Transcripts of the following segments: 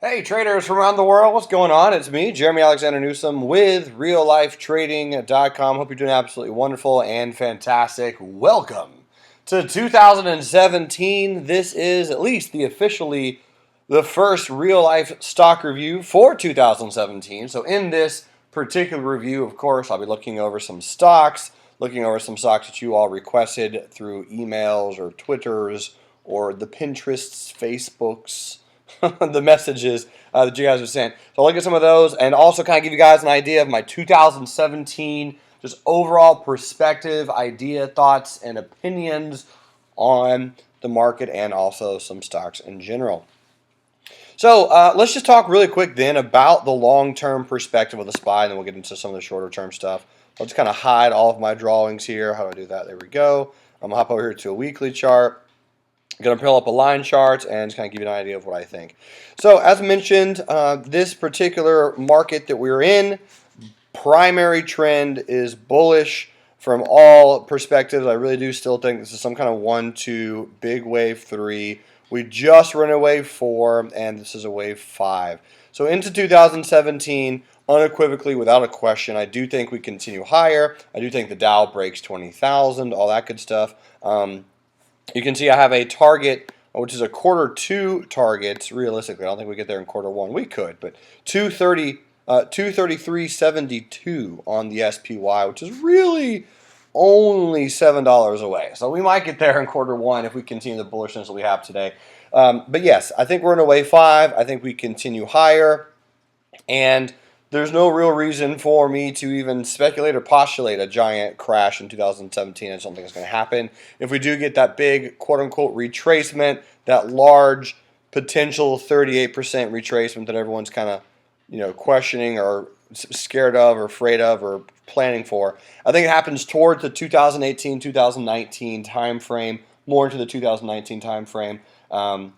Hey traders from around the world, what's going on? It's me, Jeremy Alexander Newsom with reallifetrading.com. Hope you're doing absolutely wonderful and fantastic. Welcome to 2017. This is at least the first real life stock review for 2017. So in this particular review, of course, I'll be looking over some stocks that you all requested through emails or Twitters or the Pinterests, Facebooks, the messages that you guys have sent. So I'll look at some of those and also kind of give you guys an idea of my 2017 just overall perspective, idea, thoughts, and opinions on the market and also some stocks in general. So let's just talk really quick then about the long-term perspective of the SPY, and then we'll get into some of the shorter-term stuff. I'll just kind of hide all of my drawings here. How do I do that? There we go. I'm going to hop over here to a weekly chart. I'm going to pull up a line chart and just kind of give you an idea of what I think. So as mentioned, this particular market that we're in, primary trend is bullish from all perspectives. I really do still think this is some kind of 1-2 big wave 3. We just run a wave 4 and this is a wave 5. So into 2017, unequivocally, without a question, I do think we continue higher. I do think the Dow breaks 20,000, all that good stuff. You can see I have a target, which is a quarter 2 target. Realistically, I don't think we get there in quarter 1. We could, but 233.72 on the SPY, which is really only $7 away. So we might get there in quarter 1 if we continue the bullishness that we have today. But yes, I think we're in a wave 5. I think we continue higher, and there's no real reason for me to even speculate or postulate a giant crash in 2017. I just don't think it's going to happen. If we do get that big quote-unquote retracement, that large potential 38% retracement that everyone's kind of questioning or scared of or afraid of or planning for, I think it happens towards the 2018-2019 time frame, more into the 2019 time frame. And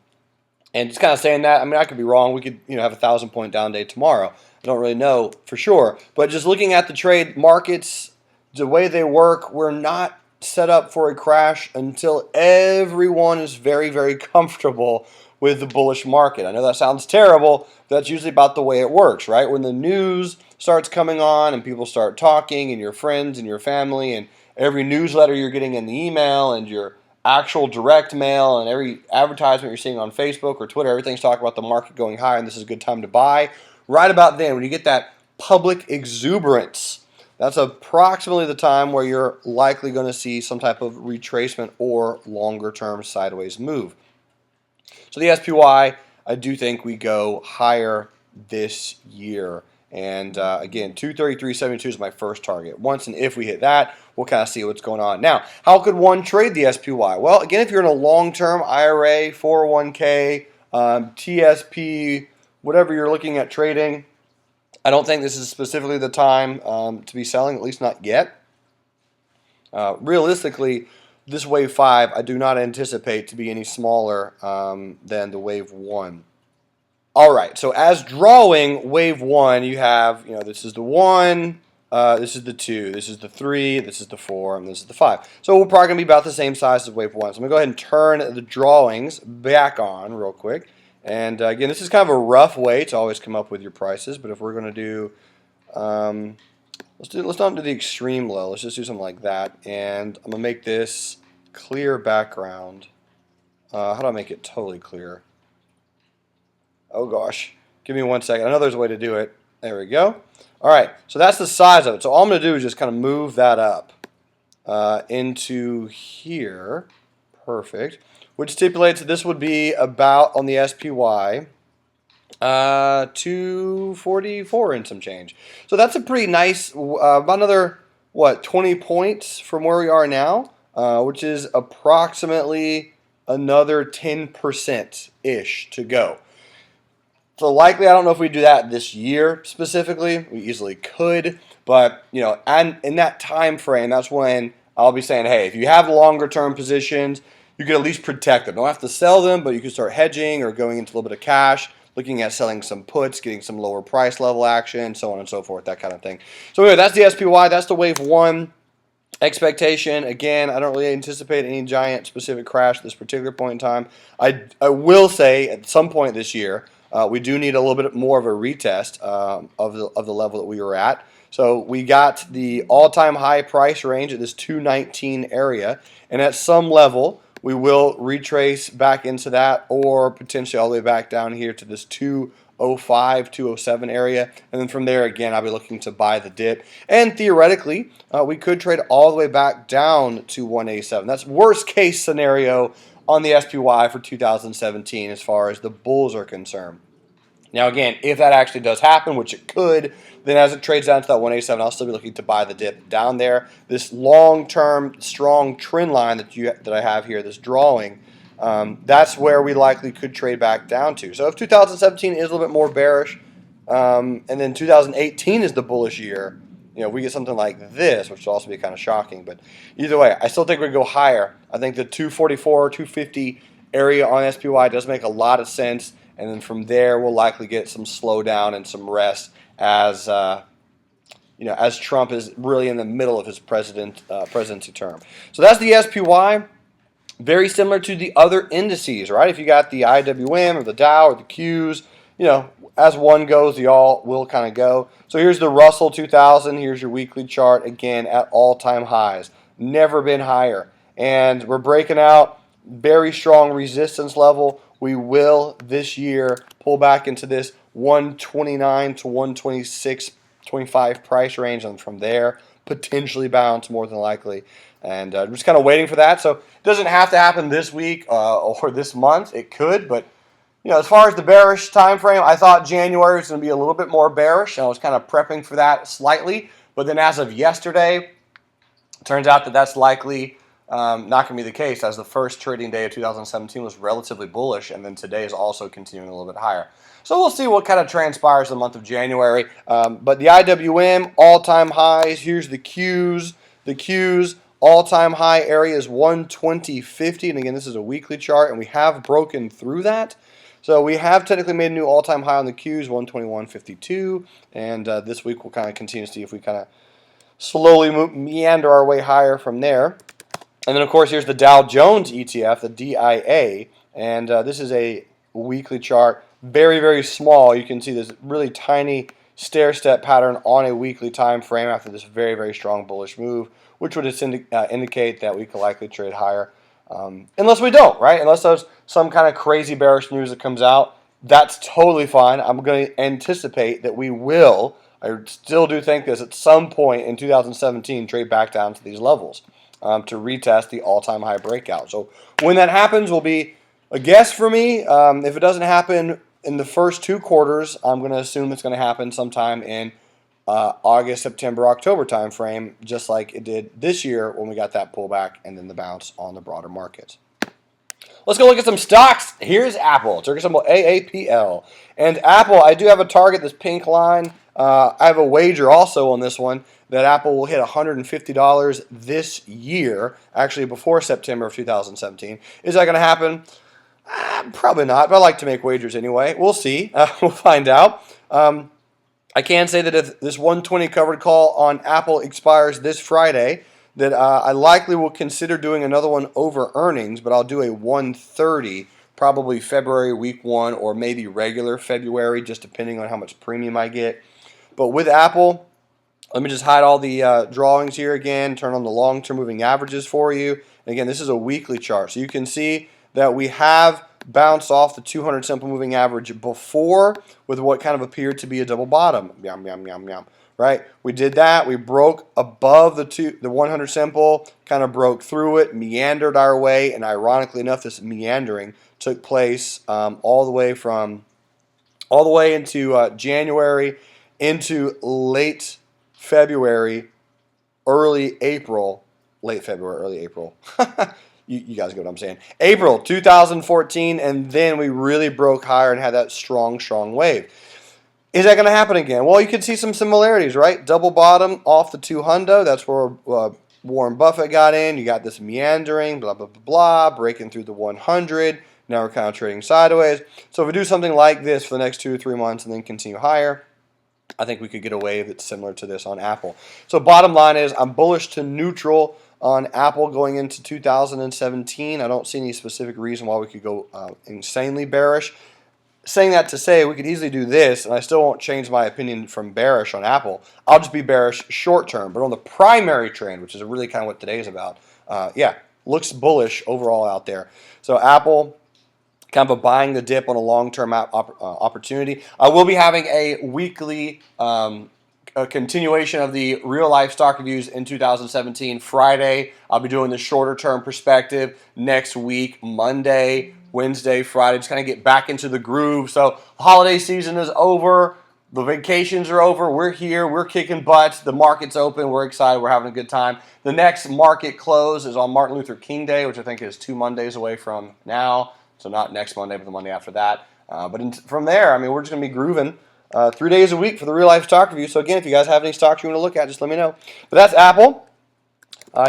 just kind of saying that, I mean, I could be wrong. We could have a 1,000-point down day tomorrow. I don't really know for sure, but just looking at the trade markets, the way they work, we're not set up for a crash until everyone is very, very comfortable with the bullish market. I know that sounds terrible, but that's usually about the way it works, right? When the news starts coming on and people start talking, and your friends and your family and every newsletter you're getting in the email and your actual direct mail and every advertisement you're seeing on Facebook or Twitter, everything's talking about the market going high and this is a good time to buy. Right about then, when you get that public exuberance, that's approximately the time where you're likely going to see some type of retracement or longer-term sideways move. So the SPY, I do think we go higher this year. And again, 233.72 is my first target. Once and if we hit that, we'll kind of see what's going on. Now, how could one trade the SPY? Well, again, if you're in a long-term IRA, 401k, TSP, whatever you're looking at trading, I don't think this is specifically the time to be selling, at least not yet. Realistically, this wave 5, I do not anticipate to be any smaller than the wave 1. All right, so as drawing wave 1, you have, this is the 1, this is the 2, this is the 3, this is the 4, and this is the 5. So we're probably going to be about the same size as wave 1. So I'm going to go ahead and turn the drawings back on real quick. And again, this is kind of a rough way to always come up with your prices, but if we're going to do, let's not do the extreme low, let's just do something like that. And I'm going to make this clear background. How do I make it totally clear? Oh gosh, give me 1 second. I know there's a way to do it. There we go. All right, so that's the size of it. So all I'm going to do is just kind of move that up into here. Perfect. Which stipulates that this would be about, on the SPY, 244 and some change. So that's a pretty nice, about another, 20 points from where we are now, which is approximately another 10%-ish to go. So likely, I don't know if we do that this year specifically. We easily could, but and in that time frame, that's when I'll be saying, hey, if you have longer term positions, you can at least protect them. Don't have to sell them, but you can start hedging or going into a little bit of cash, looking at selling some puts, getting some lower price level action, so on and so forth, that kind of thing. So anyway, that's the SPY. That's the wave 1 expectation. Again, I don't really anticipate any giant specific crash at this particular point in time. I will say at some point this year, we do need a little bit more of a retest of the level that we were at. So we got the all-time high price range at this 219 area, and at some level we will retrace back into that, or potentially all the way back down here to this 205, 207 area, and then from there again I'll be looking to buy the dip, and theoretically we could trade all the way back down to 187. That's worst case scenario on the SPY for 2017 as far as the bulls are concerned. Now again, if that actually does happen, which it could, then as it trades down to that 187, I'll still be looking to buy the dip down there. This long-term strong trend line that I have here, this drawing, that's where we likely could trade back down to. So if 2017 is a little bit more bearish, and then 2018 is the bullish year, we get something like this, which will also be kind of shocking. But either way, I still think we go higher. I think the 244, 250 area on SPY does make a lot of sense. And then from there, we'll likely get some slowdown and some rest as as Trump is really in the middle of his presidency term. So that's the SPY. Very similar to the other indices, right? If you got the IWM or the Dow or the Qs, as one goes, the all will kind of go. So here's the Russell 2000. Here's your weekly chart, again, at all-time highs. Never been higher. And we're breaking out very strong resistance level. We will this year pull back into this 129 to 126.25 price range, and from there potentially bounce more than likely. And I'm just kind of waiting for that. So it doesn't have to happen this week or this month. It could, but as far as the bearish time frame, I thought January was going to be a little bit more bearish, and I was kind of prepping for that slightly. But then as of yesterday, it turns out that that's likely not going to be the case, as the first trading day of 2017 was relatively bullish, and then today is also continuing a little bit higher. So we'll see what kind of transpires in the month of January. But the IWM, all-time highs. Here's the Qs. The Qs, all-time high area is 120.50. And again, this is a weekly chart, and we have broken through that. So we have technically made a new all-time high on the Qs, 121.52. And this week we'll kind of continue to see if we kind of slowly meander our way higher from there. And then, of course, here's the Dow Jones ETF, the DIA, and this is a weekly chart, very, very small. You can see this really tiny stair-step pattern on a weekly time frame after this very, very strong bullish move, which would indicate that we could likely trade higher, unless we don't, right? Unless there's some kind of crazy bearish news that comes out, that's totally fine. I'm going to anticipate that we will, I still do think this, at some point in 2017, trade back down to these levels. To retest the all-time high breakout. So when that happens will be a guess for me. If it doesn't happen in the first two quarters, I'm going to assume it's going to happen sometime in August, September, October time frame, just like it did this year when we got that pullback and then the bounce on the broader markets. Let's go look at some stocks. Here's Apple, ticker symbol AAPL. And Apple, I do have a target, this pink line. I have a wager also on this one that Apple will hit $150 this year, actually before September of 2017. Is that going to happen? Probably not, but I like to make wagers anyway. We'll see. We'll find out. I can say that if this 120 covered call on Apple expires this Friday, that I likely will consider doing another one over earnings, but I'll do a 130, probably February week 1 or maybe regular February, just depending on how much premium I get. But with Apple, let me just hide all the drawings here again, turn on the long-term moving averages for you. And again, this is a weekly chart. So you can see that we have bounced off the 200 simple moving average before with what kind of appeared to be a double bottom. Yum, yum, yum, yum. Right? We did that. We broke above the 100 simple, kind of broke through it, meandered our way, and ironically enough, this meandering took place all the way into January, into late February, early April, late February, early April. You guys get what I'm saying. April 2014, and then we really broke higher and had that strong, strong wave. Is that going to happen again? Well, you can see some similarities, right? Double bottom off the 200. That's where Warren Buffett got in. You got this meandering, blah, blah, blah, blah, breaking through the 100. Now we're kind of trading sideways. So if we do something like this for the next 2 or 3 months and then continue higher, I think we could get a wave that's similar to this on Apple. So bottom line is I'm bullish to neutral on Apple going into 2017. I don't see any specific reason why we could go insanely bearish. saying that to say we could easily do this, and I still won't change my opinion from bearish on Apple. I'll just be bearish short term. But on the primary trend, which is really kind of what today is about, yeah, looks bullish overall out there. So Apple, kind of a buying the dip on a long-term opportunity. I will be having a weekly a continuation of the real-life stock reviews in 2017. Friday, I'll be doing the shorter-term perspective. Next week, Monday, Wednesday, Friday, just kind of get back into the groove. So the holiday season is over. The vacations are over. We're here. We're kicking butts. The market's open. We're excited. We're having a good time. The next market close is on Martin Luther King Day, which I think is 2 Mondays away from now. So not next Monday, but the Monday after that. From there, I mean, we're just going to be grooving 3 days a week for the real life stock review. So again, if you guys have any stocks you want to look at, just let me know. But that's Apple.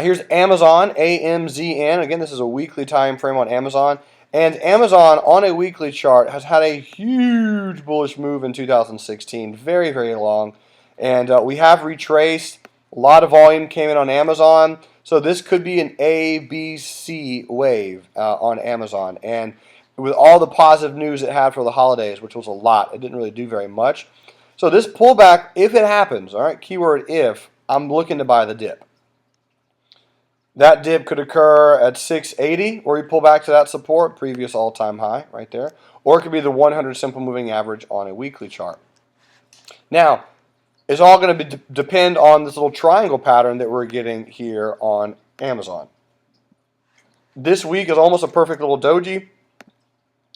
Here's Amazon, AMZN. Again, this is a weekly time frame on Amazon. And Amazon, on a weekly chart, has had a huge bullish move in 2016. Very, very long. And we have retraced. A lot of volume came in on Amazon. So this could be an A, B, C wave on Amazon. And with all the positive news it had for the holidays, which was a lot, it didn't really do very much. So this pullback, if it happens, all right, keyword if, I'm looking to buy the dip. That dip could occur at 680, where we pull back to that support, previous all-time high right there. Or it could be the 100 simple moving average on a weekly chart. Now, it's all going to depend on this little triangle pattern that we're getting here on Amazon. This week is almost a perfect little doji.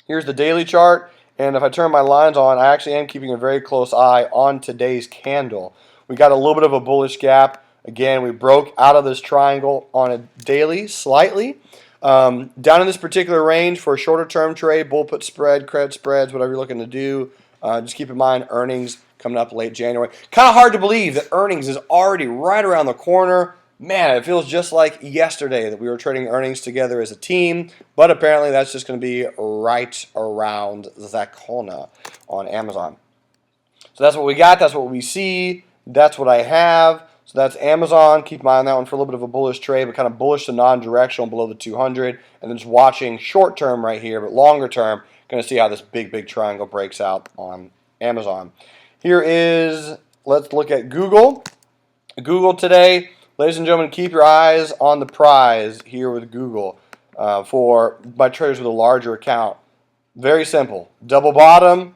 Here's the daily chart, and if I turn my lines on, I actually am keeping a very close eye on today's candle. We got a little bit of a bullish gap. Again, we broke out of this triangle on a daily slightly. Down in this particular range for a shorter term trade, bull put spread, credit spreads, whatever you're looking to do. Just keep in mind earnings coming up late January. Kind of hard to believe that earnings is already right around the corner. Man, it feels just like yesterday that we were trading earnings together as a team, but apparently that's just going to be right around the corner on Amazon. So that's what we got. That's what we see. That's what I have. So that's Amazon. Keep an eye on that one for a little bit of a bullish trade, but kind of bullish to non-directional below the 200. And then just watching short term right here, but longer term, going to see how this big triangle breaks out on Amazon. Here is, let's look at Google. Google today, ladies and gentlemen, keep your eyes on the prize here with Google for my traders with a larger account. Very simple. Double bottom.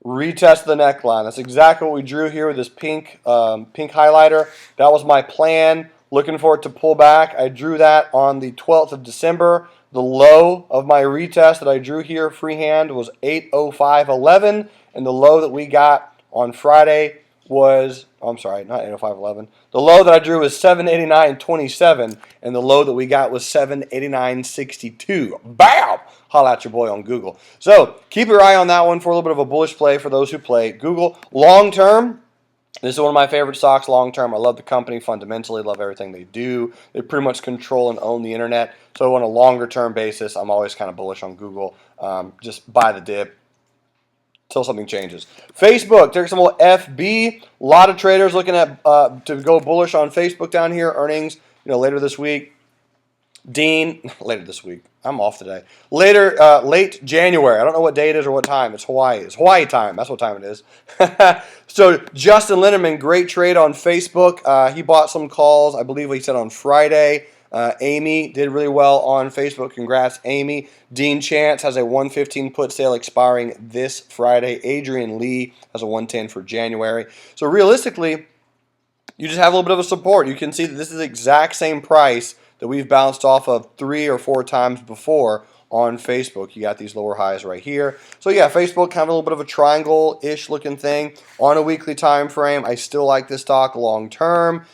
Retest the neckline. That's exactly what we drew here with this pink highlighter. That was my plan. Looking for it to pull back. I drew that on the 12th of December. The low of my retest that I drew here freehand was 805.11, and the low that we got on Friday was, I'm sorry, not 805.11. The low that I drew was 789.27, and the low that we got was 789.62. Bam! Holla at your boy on Google. So keep your eye on that one for a little bit of a bullish play for those who play Google. Long term, this is one of my favorite stocks long term. I love the company fundamentally, love everything they do. They pretty much control and own the internet. So on a longer term basis, I'm always kind of bullish on Google. Just buy the dip until something changes. Facebook, ticker symbol FB. A lot of traders looking at to go bullish on Facebook down here. Earnings, later this week. Later this week. I'm off today. Late January. I don't know what day it is or what time. It's Hawaii. It's Hawaii time. That's what time it is. So Justin Lindemann, great trade on Facebook. He bought some calls, I believe he said on Friday. Amy did really well on Facebook. Congrats, Amy. Dean Chance has a 115 put sale expiring this Friday. Adrian Lee has a 110 for January. So realistically, you just have a little bit of a support. You can see that this is the exact same price that we've bounced off of 3 or 4 times before on Facebook. You got these lower highs right here. So yeah, Facebook kind of a little bit of a triangle-ish looking thing on a weekly time frame. I still like this stock long term.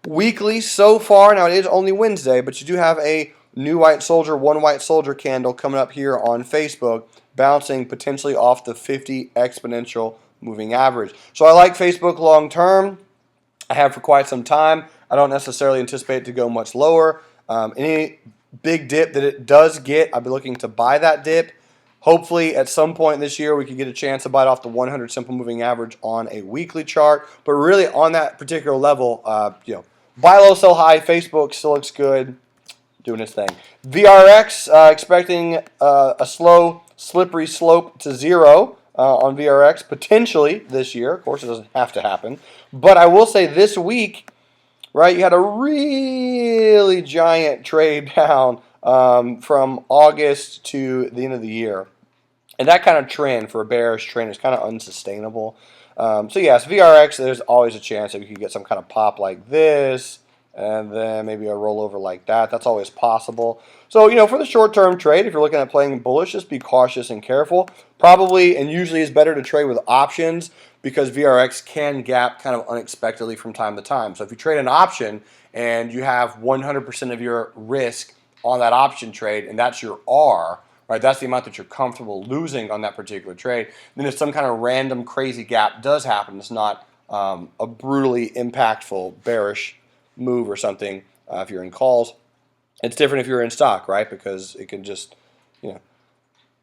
Weekly so far, now it is only Wednesday, but you do have a new white soldier, one white soldier candle coming up here on Facebook, bouncing potentially off the 50 exponential moving average. So I like Facebook long term. I have for quite some time. I don't necessarily anticipate it to go much lower. Any big dip that it does get, I'll be looking to buy that dip. Hopefully, at some point this year, we could get a chance to buy it off the 100 simple moving average on a weekly chart. But really, on that particular level, buy low, sell high. Facebook still looks good, doing its thing. VRX expecting a slow, slippery slope to zero. on VRX potentially this year. Of course, it doesn't have to happen. But I will say this week, right, you had a really giant trade down from August to the end of the year. And that kind of trend for a bearish trend is kind of unsustainable. So yes, VRX, there's always a chance that you could get some kind of pop like this, and then maybe a rollover like that. That's always possible. So, for the short-term trade, if you're looking at playing bullish, just be cautious and careful. Probably, and usually it's better to trade with options because VRX can gap kind of unexpectedly from time to time. So if you trade an option and you have 100% of your risk on that option trade, and that's your R, right? That's the amount that you're comfortable losing on that particular trade. Then if some kind of random crazy gap does happen, it's not a brutally impactful bearish move or something if you're in calls. It's different if you're in stock, right? Because it can just,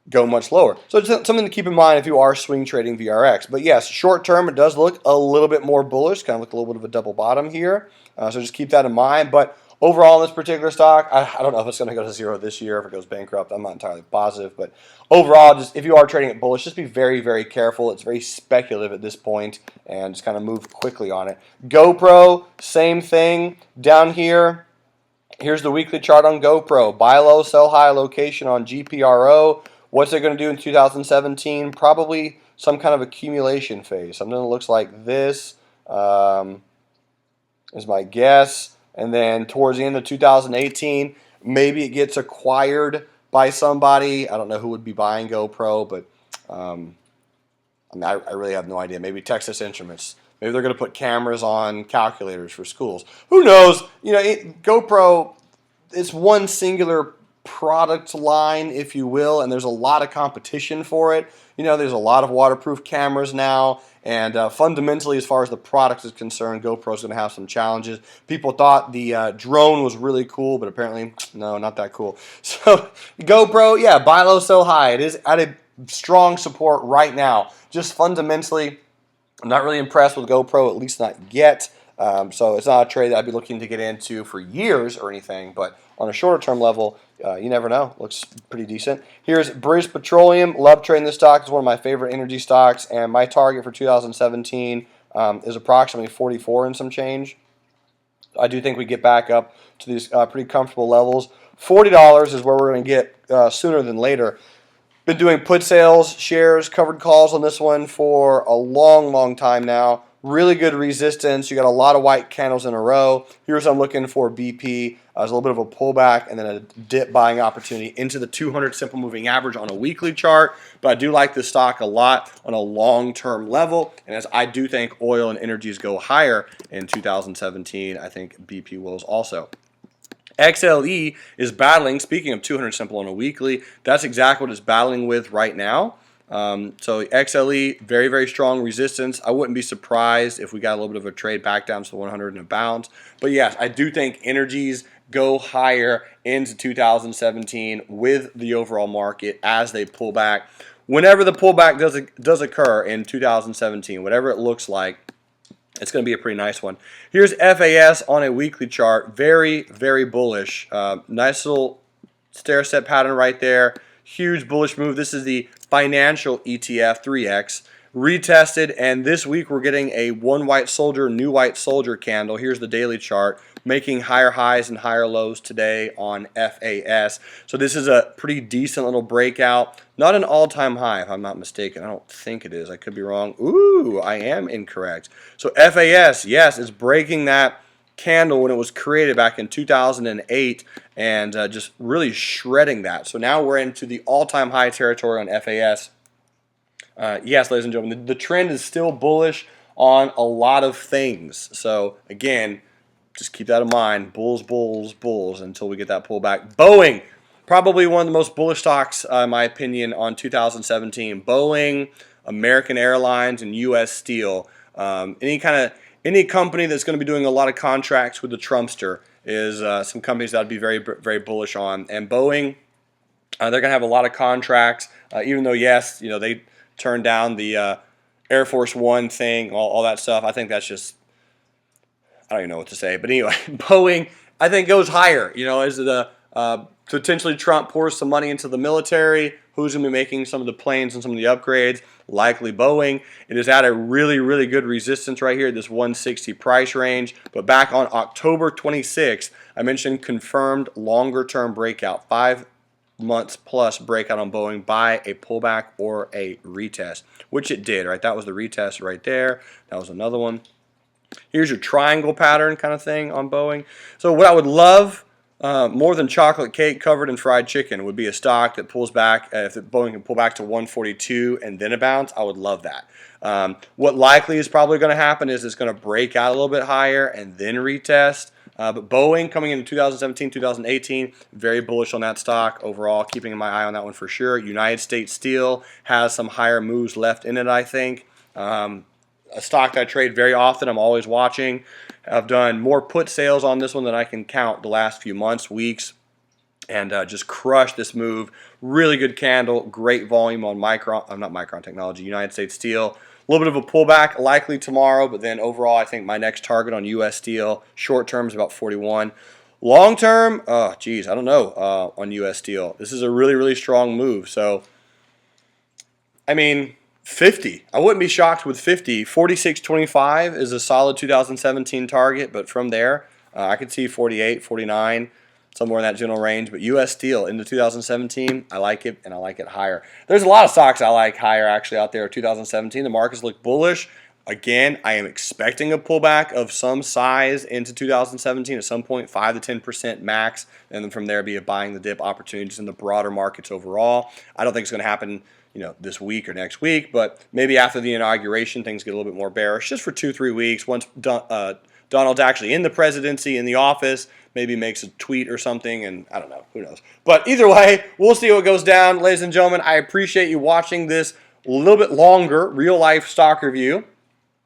go much lower. So it's something to keep in mind if you are swing trading VRX. But yes, short term, it does look a little bit more bullish, kind of look a little bit of a double bottom here. So just keep that in mind. But overall, in this particular stock, I don't know if it's going to go to zero this year, if it goes bankrupt. I'm not entirely positive. But overall, just if you are trading it bullish, just be very, very careful. It's very speculative at this point, and just kind of move quickly on it. GoPro, same thing. Down here, here's the weekly chart on GoPro. Buy low, sell high location on GPRO. What's it going to do in 2017? Probably some kind of accumulation phase. Something that looks like this is my guess. And then towards the end of 2018, maybe it gets acquired by somebody. I don't know who would be buying GoPro, but I really have no idea. Maybe Texas Instruments. Maybe they're going to put cameras on calculators for schools. Who knows? GoPro, it's one singular product line, if you will, and there's a lot of competition for it. There's a lot of waterproof cameras now, and fundamentally, as far as the product is concerned, GoPro's going to have some challenges. People thought the drone was really cool, but apparently, no, not that cool. So GoPro, yeah, buy low, sell high. It is at a strong support right now. Just fundamentally, I'm not really impressed with GoPro, at least not yet. So it's not a trade that I'd be looking to get into for years or anything, but on a shorter term level, you never know. Looks pretty decent. Here's British Petroleum. Love trading this stock. It's one of my favorite energy stocks, and my target for 2017 is approximately 44 and some change. I do think we get back up to these pretty comfortable levels. $40 is where we're going to get sooner than later. Been doing put sales, shares, covered calls on this one for a long, long time now. Really good resistance. You got a lot of white candles in a row. Here's what I'm looking for BP. There's a little bit of a pullback and then a dip buying opportunity into the 200 simple moving average on a weekly chart. But I do like this stock a lot on a long-term level. And as I do think oil and energies go higher in 2017, I think BP will also. XLE is battling, speaking of 200 simple on a weekly, that's exactly what it's battling with right now. So XLE, very, very strong resistance. I wouldn't be surprised if we got a little bit of a trade back down to the 100 and a bounce. But yes, I do think energies go higher into 2017 with the overall market as they pull back. Whenever the pullback does occur in 2017, whatever it looks like, it's going to be a pretty nice one. Here's FAS on a weekly chart. Very, very bullish. Nice little stair-step pattern right there. Huge bullish move. This is the financial ETF 3X. Retested, and this week we're getting a one white soldier, new white soldier candle. Here's the daily chart, making higher highs and higher lows today on FAS. So this is a pretty decent little breakout. Not an all-time high, if I'm not mistaken. I don't think it is. I could be wrong. Ooh, I am incorrect. So FAS, yes, is breaking that candle when it was created back in 2008 and just really shredding that. So now we're into the all-time high territory on FAS. Yes, ladies and gentlemen, the trend is still bullish on a lot of things. So again, just keep that in mind. Bulls, bulls, bulls until we get that pullback. Boeing, probably one of the most bullish stocks, in my opinion, on 2017. Boeing, American Airlines, and U.S. Steel. Any company that's going to be doing a lot of contracts with the Trumpster is some companies that I'd be very, very bullish on. And Boeing, they're going to have a lot of contracts, even though, yes, they turned down the Air Force One thing, all that stuff. I think that's just, I don't even know what to say. But anyway, Boeing, I think, goes higher, as the Potentially Trump pours some money into the military. Who's going to be making some of the planes and some of the upgrades? Likely Boeing. It is at a really, really good resistance right here, this 160 price range. But back on October 26th, I mentioned confirmed longer-term breakout, 5 months plus breakout on Boeing by a pullback or a retest, which it did, right? That was the retest right there. That was another one. Here's your triangle pattern kind of thing on Boeing. So what I would love more than chocolate cake covered in fried chicken would be a stock that pulls back. If Boeing can pull back to 142 and then a bounce, I would love that. What likely is probably going to happen is it's going to break out a little bit higher and then retest. But Boeing coming into 2017, 2018, very bullish on that stock overall, keeping my eye on that one for sure. United States Steel has some higher moves left in it, I think. A stock that I trade very often, I'm always watching. I've done more put sales on this one than I can count the last few months, weeks, and just crushed this move. Really good candle, great volume on not Micron Technology, United States Steel. A little bit of a pullback likely tomorrow, but then overall I think my next target on U.S. Steel, short term is about 41. Long term, I don't know on U.S. Steel. This is a really, really strong move. So, I mean, 50. I wouldn't be shocked with 50. 46.25 is a solid 2017 target, but from there, I could see 48, 49, somewhere in that general range. But U.S. Steel into 2017, I like it, and I like it higher. There's a lot of stocks I like higher actually out there 2017. The markets look bullish. Again, I am expecting a pullback of some size into 2017 at some point, 5 to 10% max, and then from there be a buying the dip opportunities in the broader markets overall. I don't think it's going to happen this week or next week, but maybe after the inauguration, things get a little bit more bearish, just for 2-3 weeks. Once Donald's actually in the presidency, in the office, maybe makes a tweet or something, and I don't know, who knows. But either way, we'll see what goes down. Ladies and gentlemen, I appreciate you watching this a little bit longer real-life stock review.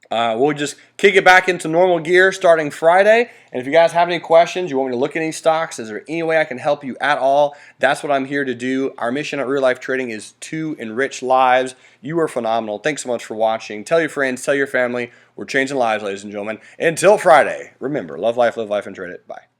We'll just kick it back into normal gear starting Friday. And if you guys have any questions, you want me to look at any stocks, is there any way I can help you at all? That's what I'm here to do. Our mission at Real Life Trading is to enrich lives. You are phenomenal. Thanks so much for watching. Tell your friends, tell your family. We're changing lives, ladies and gentlemen. Until Friday, remember, love life, and trade it. Bye.